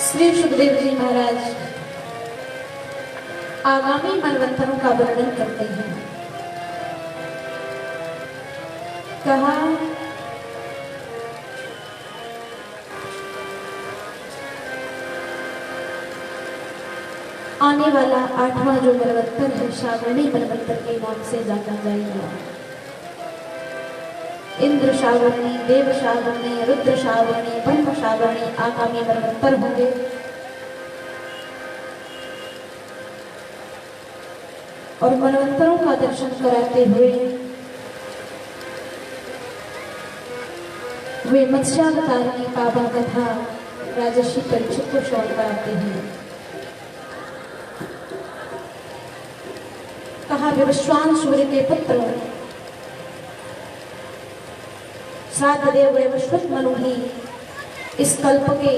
श्री सुखदेव जी महाराज आगामी मनवंतरों का वर्णन करते हैं। कहा आने वाला 8वां जो मनवंतर है श्रावणी मनवंतर के नाम से जाना जाएगा। इंद्र श्रावणी, देव श्रावणी, रुद्र श्रावणी, ब्रह्म श्रावणी आगामी मनवंतर होंगे। और मनवंतरों का दर्शन कराते हुए वे मत्स्यावतारिणी पावन कथा राजर्षि परीक्षित को श्रवण कराते हैं। कहा विश्वान सूर्य के पुत्र श्राद्ध देव वैवस्वत मनु ही इस कल्प के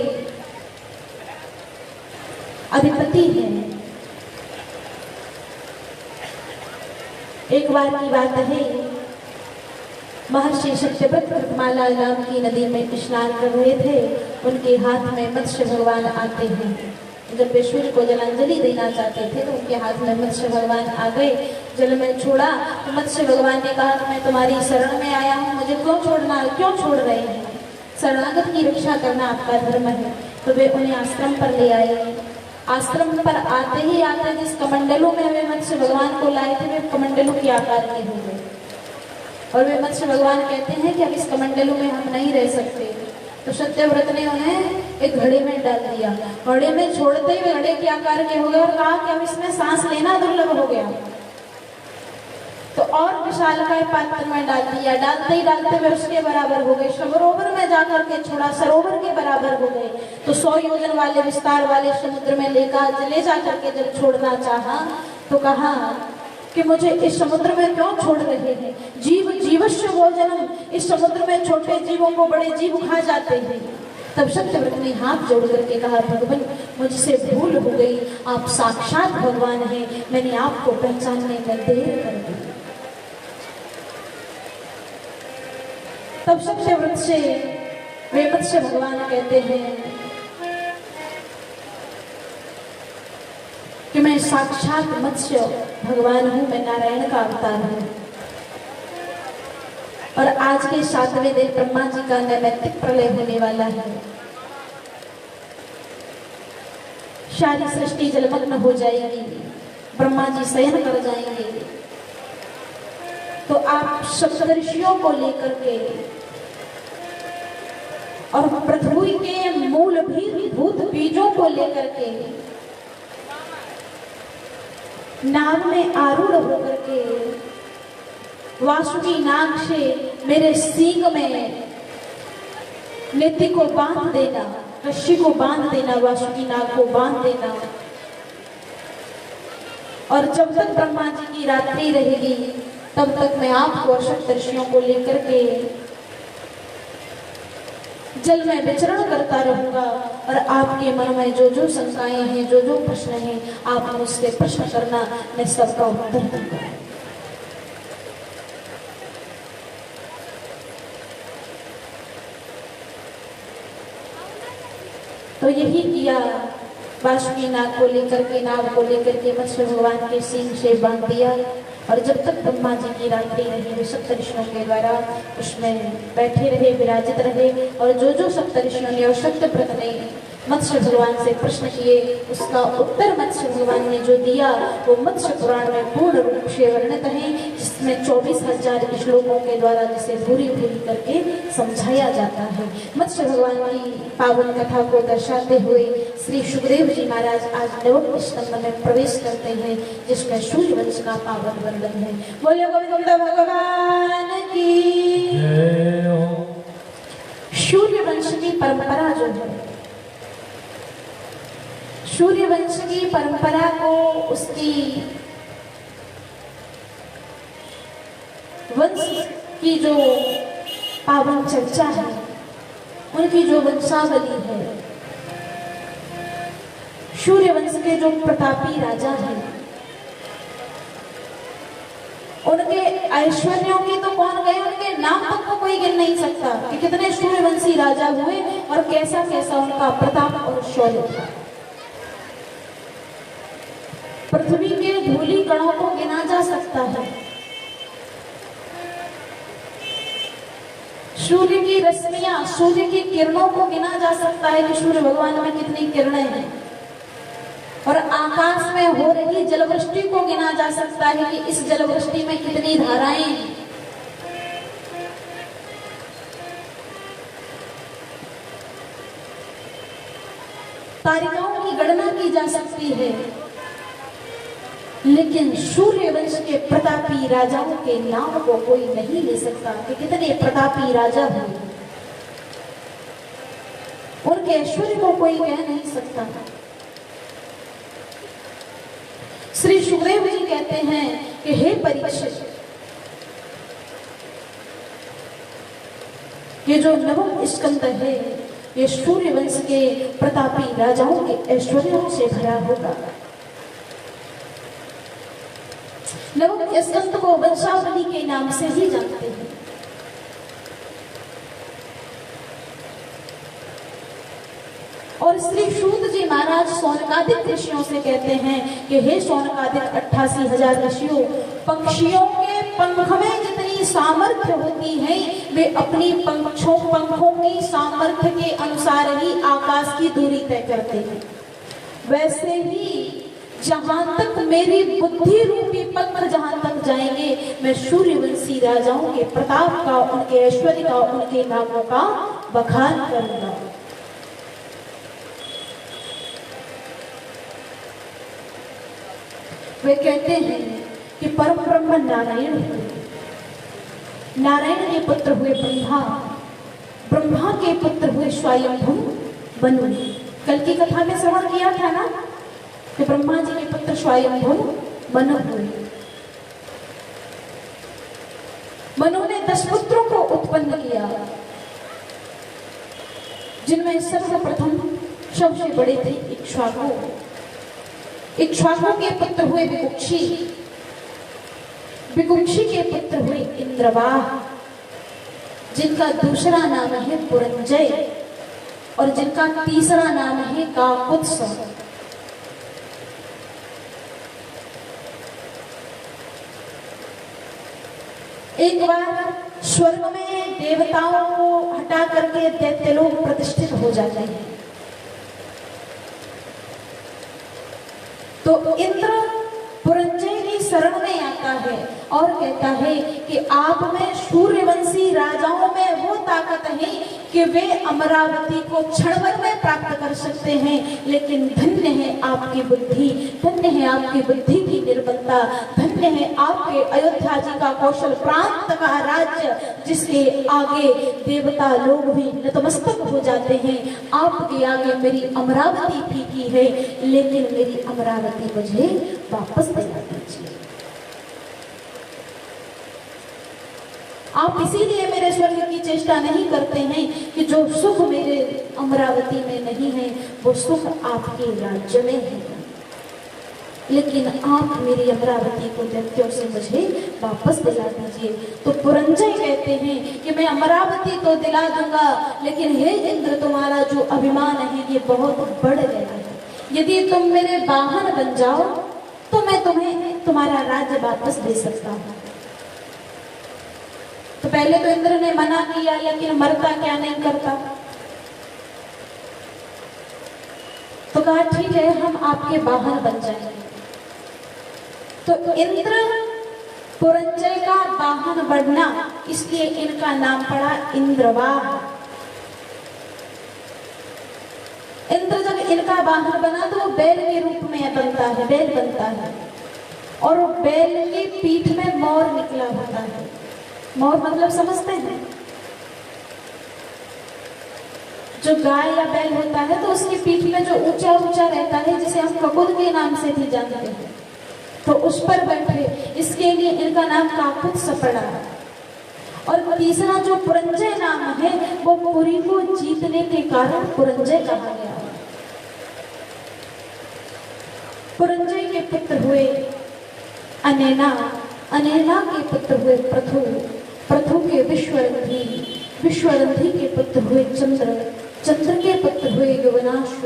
अधिपति हैं। एक बार की बात है, महर्षि सत्यव्रत कृतमाला नाम की नदी में स्नान कर रहे थे। उनके हाथ में मत्स्य भगवान आते हैं। जब वे सूर्य को जलांजलि देना चाहते थे तो उनके हाथ में मत्स्य भगवान आ गए। जल में छोड़ा तो मत्स्य भगवान ने कहा कि मैं तुम्हारी शरण में आया हूँ, मुझे क्यों छोड़ रहे हैं? शरणागत की रक्षा करना आपका धर्म है। तो वे उन्हें आश्रम पर ले आए। आश्रम पर आते ही जिस कमंडलों में वे मत्स्य भगवान को लाए थे वे कमंडलों के आकार के हो गए। और वे मत्स्य भगवान कहते हैं कि अब इस कमंडलों में हम नहीं रह सकते। तो सत्यव्रत ने उन्हें एक घड़े में डाल दिया। घड़े में छोड़ते ही वे घड़े के आकार के हो गए और कहा कि अब इसमें सांस लेना दुर्लभ हो गया। तो और विशालकाय पात्र में डाल दिया। डालते वे उसके बराबर हो गए। सरोवर में जाकर के छोड़ा, सरोवर के बराबर हो गए। तो 100 योजन वाले विस्तार वाले समुद्र में ले जाकर के जब छोड़ना चाहा तो कहा कि मुझे इस समुद्र में क्यों छोड़ रहे हैं? जीवस्य भोजनम, इस समुद्र में छोटे जीवों को बड़े जीव खा जाते हैं। तब सत्यव्रत ने हाथ जोड़ करके कहा भगवान मुझसे भूल हो गई, आप साक्षात भगवान हैं, मैंने आपको पहचानने में देर कर दी। तब सत्यव्रत से वे मत्स्य भगवान कहते हैं कि मैं साक्षात मत्स्य भगवान हूं, मैं नारायण का अवतार हूं। और आज के 7वें दिन ब्रह्मा जी का नैमित्तिक प्रलय होने वाला है। सारी सृष्टि जलमग्न हो जाएगी, ब्रह्मा जी शयन कर जाएंगे। तो आप सप्तऋषियों को लेकर के और पृथ्वी के मूल भी भूत बीजों को लेकर के नाग में आरूढ़ होकर के वासुकी नाग से मेरे सींग में नेति को बांध देना, रस्सी को बांध देना, वासुकी नाग को बांध देना। और जब तक ब्रह्मा जी की रात्रि रहेगी तब तक मैं आपको और सप्तऋषियों को लेकर के जल में विचरण करता रहूंगा। और आपके मन में जो जो शंकाएं हैं, जो जो प्रश्न हैं, आप मुझसे प्रश्न करना, मैं सबका उत्तर दूंगा। तो यही किया। वासुकी नाग को लेकर के मत्स्य भगवान के सींग से बांध दिया। और जब तक ब्रह्मा जी की रात्रि रही वे सप्तऋषियों के द्वारा उसमें बैठे रहे, विराजित रहे। और जो जो सप्तऋषियों ने और सत्यव्रत ने मत्स्य भगवान से प्रश्न किए उसका उत्तर मत्स्य भगवान ने जो दिया वो मत्स्य पुराण में पूर्ण रूप से वर्णित है, जिसमें 24,000 श्लोकों के द्वारा जिसे भूरी भूरी करके समझाया जाता है। मत्स्य भगवान की पावन कथा को दर्शाते हुए श्री सुखदेव जी महाराज आज नवम स्तंभ में प्रवेश करते हैं, जिसमें सूर्यवंश का पावन वर्णन है। बोलिए गोविंद भगवान की। सूर्यवंश की परंपरा जो है, सूर्यवंश की परंपरा को उसकी वंश की जो पावन चर्चा है, उनकी जो वंशावली है, सूर्यवंश के जो प्रतापी राजा हैं उनके ऐश्वर्यों की तो कौन गए, उनके नाम तक कोई गिन नहीं सकता कि कितने सूर्यवंशी राजा हुए और कैसा कैसा उनका प्रताप और शौर्य था। पृथ्वी के धूली कणों को गिना जा सकता है, सूर्य की रश्मियां, सूर्य की किरणों को गिना जा सकता है कि सूर्य भगवान में कितनी किरणें हैं, और आकाश में हो रही जलवृष्टि को गिना जा सकता है कि इस जलवृष्टि में कितनी धाराएं हैं। तारिकाओं की गणना की जा सकती है, लेकिन सूर्यवंश के प्रतापी राजाओं के नाम को कोई नहीं ले सकता कि कितने प्रतापी राजा हुए। उनके ऐश्वर्य को कोई कह नहीं सकता। श्री सुखदेव जी कहते हैं कि हे परीक्षित, ये जो नवम स्कंद है ये सूर्यवंश के प्रतापी राजाओं के ऐश्वर्यों से भरा होगा। नवम स्कंद को वंशावली के नाम से ही जानते हैं। और श्री सूत जी महाराज शौनकादिक ऋषियों से कहते हैं कि हे शौनकादिक 88,000 ऋषियों, पक्षियों के पंख में जितनी सामर्थ्य होती है वे अपनी पंखों की सामर्थ्य के अनुसार ही आकाश की दूरी तय करते हैं। वैसे ही जहां तक मेरी बुद्धि रूपी पंख जहां तक जाएंगे, मैं सूर्यवंशी राजाओं के प्रताप का, उनके ऐश्वर्य का, उनके नामों का बखान करूंगा। वे कहते हैं कि परम ब्रह्म नारायण हुए, नारायण के पुत्र हुए ब्रह्मा, ब्रह्मा के पुत्र हुए स्वयंभू मनु। कल की कथा में श्रवण किया था ना कि ब्रह्मा जी के पुत्र स्वयंभू मनु हुए। मनु ने 10 पुत्रों को उत्पन्न किया, जिनमें सर्वप्रथम सबसे बड़े थे इक्ष्वाकु। इक्ष्वाकु के पुत्र हुए विकुक्षी, विकुक्षी के पुत्र हुए इंद्रवाह, जिनका दूसरा नाम है पुरंजय और जिनका तीसरा नाम है काकुत्स। एक बार स्वर्ग में देवताओं को हटा करके दैत्य लोग प्रतिष्ठित हो जाते हैं, तो इंद्र पुरंजय की शरण में आता है और कहता है कि आप में सूर्यवंशी राजाओं में वो ताकत है कि वे अमरावती को क्षणभर में प्राप्त कर सकते हैं, लेकिन धन्य है आपकी बुद्धि, धन्य है आपकी बुद्धि की निर्बलता, धन्य है आपके अयोध्या जी का कौशल प्रांत का राज्य, जिसके आगे देवता लोग भी नतमस्तक हो जाते हैं। आपके आगे मेरी अमरावती फीकी है, लेकिन मेरी अमरावती मुझे वापस दिला दीजिए। आप इसीलिए मेरे स्वर्ग की चेष्टा नहीं करते हैं कि जो सुख मेरे अमरावती में नहीं है वो सुख आपके राज्य में है, लेकिन आप मेरी अमरावती को दैत्यों से मुझे वापस दिला दीजिए। तो पुरंजय कहते हैं कि मैं अमरावती तो दिला दूंगा, लेकिन हे इंद्र तुम्हारा जो अभिमान है ये बहुत बढ़ गया है। यदि तुम मेरे वाहन बन जाओ तो मैं तुम्हें तुम्हारा राज्य वापस दे सकता हूँ। तो पहले तो इंद्र ने मना किया, लेकिन मरता क्या नहीं करता, तो कहा ठीक है हम आपके वाहन बन जाएंगे। तो इंद्र पुरंजय का वाहन बढ़ना, इसलिए इनका नाम पड़ा इंद्रवाह। इंद्र जब इनका वाहन बना तो वो बैल के रूप में बनता है, बैल बनता है, और वो बैल की पीठ में मोर निकला होता है। मोर मतलब समझते हैं, जो गाय या बैल होता है तो उसकी पीठ में जो ऊंचा ऊंचा रहता है, जिसे हम ककुल के नाम से भी जानते हैं, तो उस पर बैठे, इसके लिए इनका नाम काकुत्स पड़ा। और तीसरा जो पुरंजय नाम है वो पुरी को जीतने के कारण पुरंजय कहा गया। पुरंजय के पुत्र हुए अनैना, अनैना के पुत्र हुए पृथु, पृथु के विश्वरंधी, विश्वरंधी के पुत्र हुए चंद्र, चंद्र के पुत्र हुए हुए युवनाश्व,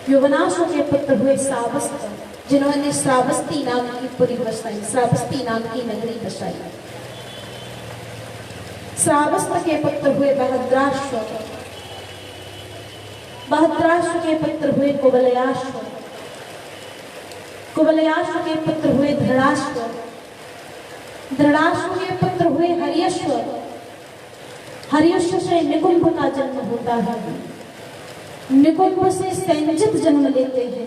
युवनाश्व के पुत्र हुए श्रावस्त, जिन्होंने श्रावस्ती नाम की पुरी बसाई, श्रावस्ती नाम की नगरी बसाई। श्रावस्त के पुत्र हुए बहद्राश्व, बहद्राश्व के पुत्र हुए कुवलयाश्व, कुवलयाश्व के पुत्र हुए धृणाश्व, धृणाश्व के पुत्र हुए हर्यश्व, हर्यश्व से निकुंभ का जन्म होता है, निकुंभ से संजित जन्म लेते हैं,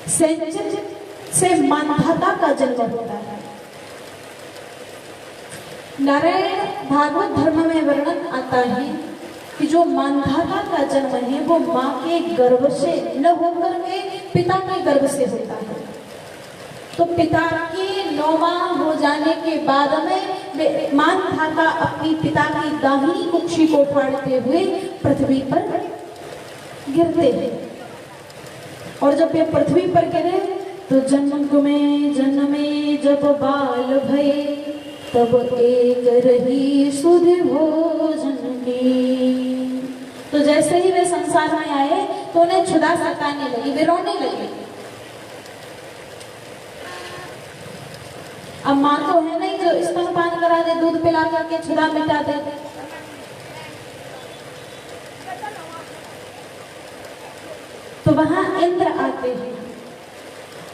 संजित से मानधाता का जन्म होता है। नारायण भागवत धर्म में वर्णन आता है कि जो मानधाता का जन्म है वो माँ के गर्भ से न होकर के पिता के गर्भ से होता है। तो पिता के 9 माह हो जाने के बाद में मानधाता अपनी पिता की दाहिनी कुक्षी को फाड़ते हुए पृथ्वी पर गिरते हैं। और जब वे पृथ्वी पर गिरे तो जन्मे जब बाल भये, तब एक रही सुध भोजन की। तो जैसे ही वे संसार में आए तो उन्हें क्षुधा सताने लगी, वे रोने लगे। अब माँ तो है नहीं जो स्तनपान करा दे, दूध पिला करके क्षुधा मिटा दे। तो वहां इंद्र आते हैं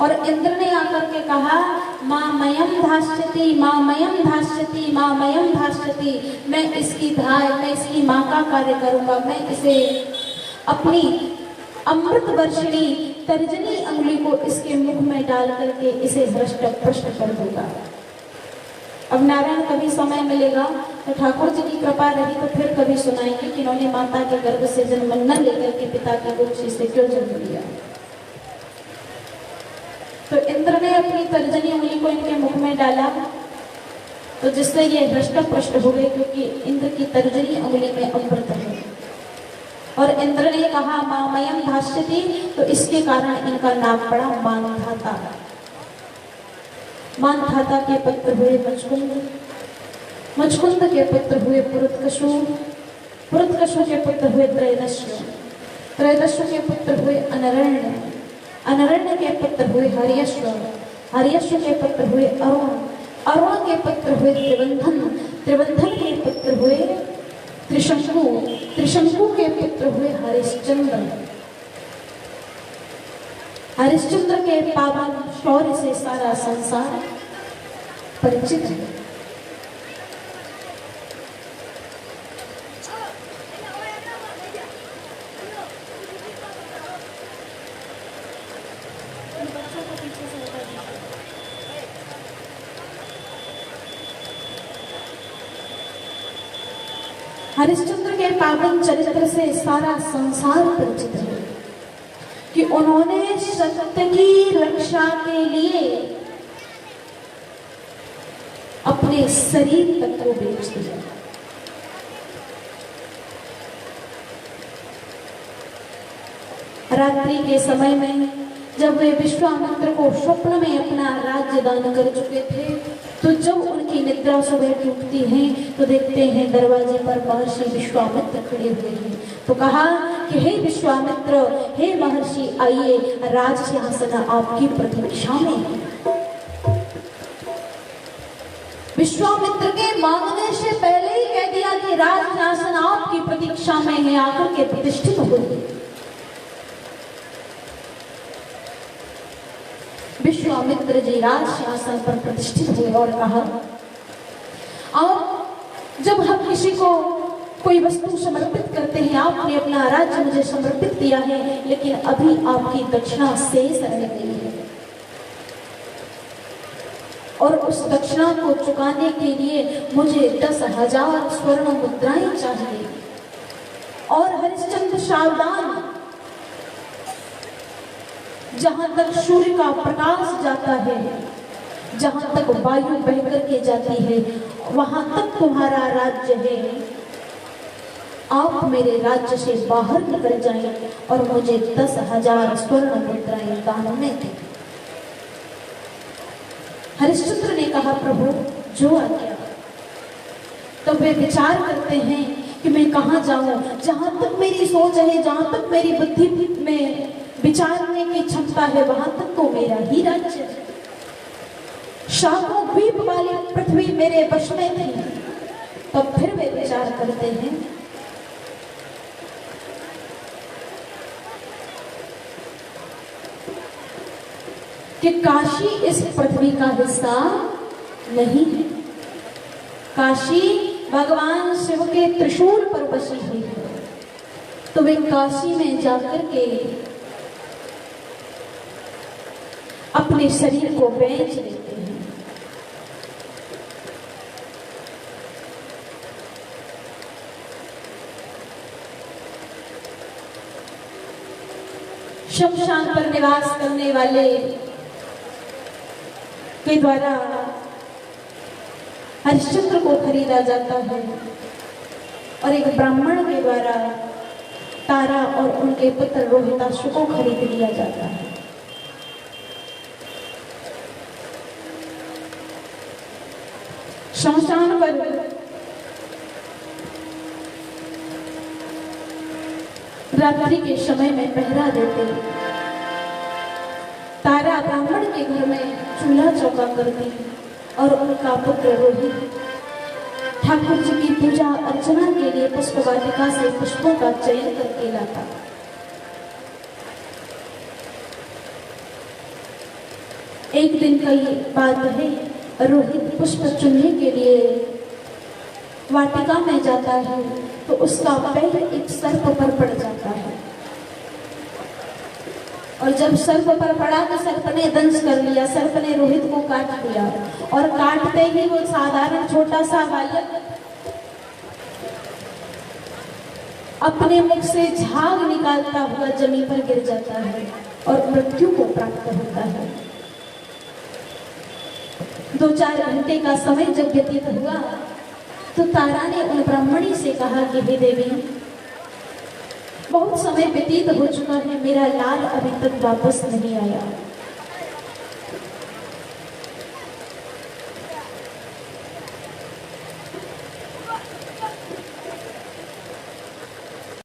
और इंद्र ने आकर के कहा, माँ मयम धास्यति, माँ मयम धास्यति, माँ मयम धास्यति, मैं इसकी माँ का कार्य करूंगा, मैं इसे अपनी अमृत वर्षिणी तर्जनी अंगुली को इसके मुख में डाल करके इसे हृष्ट पुष्ट कर दूंगा। अब नारायण कभी समय मिलेगा तो ठाकुर जी की कृपा रही तो फिर कभी सुनाएंगे कि इन्होंने माता के गर्भ से जन्म न लेकर के पिता की कुक्षी से क्यों जन्म लिया। तो इंद्र ने अपनी तर्जनी उंगली को इनके मुख में डाला तो जिससे ये हृष्ट पुष्ट हो गए, क्योंकि इंद्र की तर्जनी उंगली में अमृत है। और इंद्र ने कहा माँ मयम भाष्यति, तो इसके कारण इनका नाम पड़ा मानधाता। मानधाता के पुत्र हुए मचकुंद, मचकुंद के पुत्र हुए पुरुतकशु, पुरुतकशु के पुत्र हुए त्रैदस्यु, त्रैदस्यु के पुत्र हुए अनरण्य, अनरण्य के पुत्र हुए हर्यश्व, हर्यश्व के पुत्र हुए अरुण, अरुण के पुत्र हुए त्रिबंधन, त्रिबंधन के पुत्र हुए त्रिशंकु, त्रिशंकु के पुत्र हुए हरिश्चंद्र, हरिश्चंद्र के पावन शौर्य से सारा संसार परिचित है। हरिश्चंद्र के पावन चरित्र से सारा संसार परिचित है कि उन्होंने सत्य की रक्षा के लिए अपने शरीर तक को बेच दिया। रात्रि के समय में जब वे विश्वामित्र को स्वप्न में अपना राज्य दान कर चुके थे, तो जब उनकी निद्रा सुबह टूटती है तो देखते हैं दरवाजे पर महर्षि विश्वामित्र खड़े हुए हैं। तो कहा कि हे विश्वामित्र, हे महर्षि, आइए, राज सिंहासन आपकी प्रतीक्षा में है। विश्वामित्र के मांगने से पहले ही कह दिया कि राज सिंहासन आपकी प्रतीक्षा में है, आकर के प्रतिष्ठित होइए। विश्वामित्र जी राज सिंहासन पर प्रतिष्ठित हुए और कहा, और जब हम किसी को कोई वस्तु समर्पित करते हैं, आपने अपना राज्य मुझे समर्पित किया है, लेकिन अभी आपकी दक्षिणा शेष रह गई है और उस दक्षिणा को चुकाने के लिए मुझे 10,000 स्वर्ण मुद्राएं चाहिए। और हरिश्चंद्र सावधान, जहां तक सूर्य का प्रकाश जाता है, जहां तक वायु बह करके जाती है, वहां तक तुम्हारा राज्य है। आप मेरे राज्य से बाहर निकल जाएं और मुझे 10,000 स्वर्ण मुद्राएं दान में दें। हरिश्चंद्र ने कहा, प्रभु जो आज्ञा। तो वे विचार करते हैं कि मैं कहाँ जाऊं, जहां तक मेरी सोच है, जहां तक मेरी बुद्धि में विचारने की क्षमता है, वहां तक तो मेरा ही राज्य है। शाखों द्वीप वाली पृथ्वी मेरे वश में थी, तब फिर वे विचार करते हैं कि काशी इस पृथ्वी का हिस्सा नहीं है। काशी भगवान शिव के त्रिशूल पर बसी हुई है, तो वे काशी में जाकर के अपने शरीर को बेच लेते हैं। शमशान पर निवास करने वाले के द्वारा हरिश्चंद्र को खरीदा जाता है और एक ब्राह्मण के द्वारा तारा और उनके पुत्र रोहिताश्व को खरीद लिया जाता है। शमशान पर रात्रि के समय में पहरा देते तारा ब्राह्मण के घर में चूल्हा चौका करती और उनका पुत्र रोहित ठाकुर जी की पूजा अर्चना के लिए पुष्प वाटिका से पुष्पों का चयन करके लाता। एक दिन की बात है, रोहित पुष्प चुनने के लिए वाटिका में जाता है तो उसका पैर एक सर्प पर पड़ जाता है और जब सर्प पर पड़ा तो सर्प ने दंश कर लिया, सर्प ने रोहित को काट दिया और काटते ही वो साधारण छोटा सा बालक अपने मुख से झाग निकालता हुआ जमीन पर गिर जाता है और मृत्यु को प्राप्त होता है। 2-4 घंटे का समय जब व्यतीत हुआ तो तारा ने उन ब्राह्मणी से कहा कि हे देवी, बहुत समय व्यतीत हो चुका है, मेरा लाल अभी तक वापस नहीं आया।